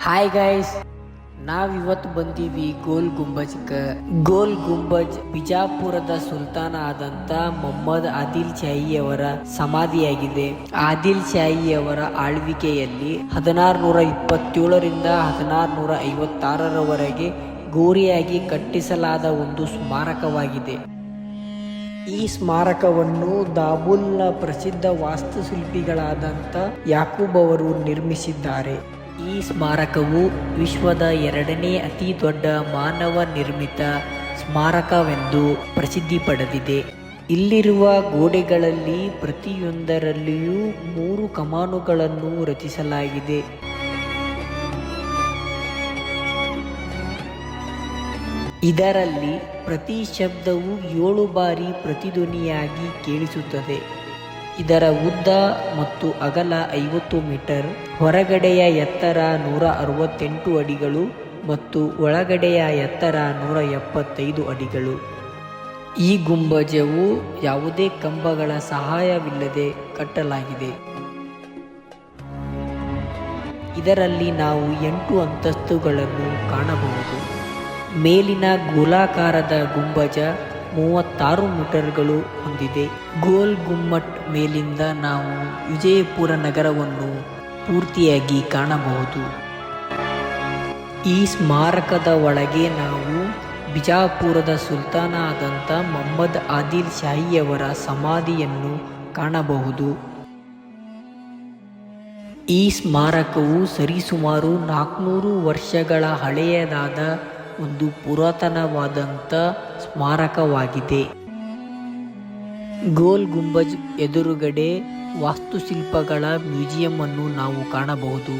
Hi guys, ನಾವಿವತ್ತು ಬಂದೀವಿ ಗೋಲ್ ಗುಂಬಜ್ ಬಿಜಾಪುರದ ಸುಲ್ತಾನ ಆದಂತ ಮೊಹಮ್ಮದ್ ಆದಿಲ್ ಶಾಹಿಯವರ ಸಮಾಧಿಯಾಗಿದೆ. ಆದಿಲ್ ಶಾಹಿಯವರ ಆಳ್ವಿಕೆಯಲ್ಲಿ 1627ರಿಂದ 1656ರವರೆಗೆ ಗೋರಿಯಾಗಿ ಕಟ್ಟಿಸಲಾದ ಒಂದು ಸ್ಮಾರಕವಾಗಿದೆ. ಈ ಸ್ಮಾರಕವನ್ನು ದಾಬೂಲ್ನ ಪ್ರಸಿದ್ಧ ವಾಸ್ತುಶಿಲ್ಪಿಗಳಾದಂಥ ಯಾಕೂಬ್ ಅವರು ನಿರ್ಮಿಸಿದ್ದಾರೆ. ಈ ಸ್ಮಾರಕವು ವಿಶ್ವದ 2ನೇ ಅತಿ ದೊಡ್ಡ ಮಾನವ ನಿರ್ಮಿತ ಸ್ಮಾರಕವೆಂದು ಪ್ರಸಿದ್ಧಿ ಪಡೆದಿದೆ. ಇಲ್ಲಿರುವ ಗೋಡೆಗಳಲ್ಲಿ ಪ್ರತಿಯೊಂದರಲ್ಲಿಯೂ 3 ಕಮಾನುಗಳನ್ನು ರಚಿಸಲಾಗಿದೆ. ಇದರಲ್ಲಿ ಪ್ರತಿ ಶಬ್ದವು 7 ಬಾರಿ ಪ್ರತಿಧ್ವನಿಯಾಗಿ ಕೇಳಿಸುತ್ತದೆ. ಇದರ ಉದ್ದ ಮತ್ತು ಅಗಲ 50 ಮೀಟರ್, ಹೊರಗಡೆಯ ಎತ್ತರ 168 ಅಡಿಗಳು ಮತ್ತು ಒಳಗಡೆಯ ಎತ್ತರ 175 ಅಡಿಗಳು. ಈ ಗುಂಬಜವು ಯಾವುದೇ ಕಂಬಗಳ ಸಹಾಯವಿಲ್ಲದೆ ಕಟ್ಟಲಾಗಿದೆ. ಇದರಲ್ಲಿ ನಾವು 8 ಅಂತಸ್ತುಗಳನ್ನು ಕಾಣಬಹುದು. ಮೇಲಿನ ಗೋಲಾಕಾರದ ಗುಂಬಜ 36 ಮೀಟರ್ಗಳು ಹೊಂದಿದೆ. ಗೋಲ್ ಗುಮ್ಮಟ್ ಮೇಲಿಂದ ನಾವು ವಿಜಯಪುರ ನಗರವನ್ನು ಪೂರ್ತಿಯಾಗಿ ಕಾಣಬಹುದು. ಈ ಸ್ಮಾರಕದ ಒಳಗೆ ನಾವು ಬಿಜಾಪುರದ ಸುಲ್ತಾನ ಆದಂಥ ಮೊಹಮ್ಮದ್ ಆದಿಲ್ ಶಾಹಿಯವರ ಸಮಾಧಿಯನ್ನು ಕಾಣಬಹುದು. ಈ ಸ್ಮಾರಕವು ಸರಿಸುಮಾರು 400 ವರ್ಷಗಳ ಹಳೆಯದಾದ ಒಂದು ಪುರಾತನವಾದಂಥ ಸ್ಮಾರಕವಾಗಿದೆ. ಗೋಲ್ ಗುಂಬಜ್ ಎದುರುಗಡೆ ವಾಸ್ತುಶಿಲ್ಪಗಳ ಮ್ಯೂಸಿಯಂ ಅನ್ನು ನಾವು ಕಾಣಬಹುದು.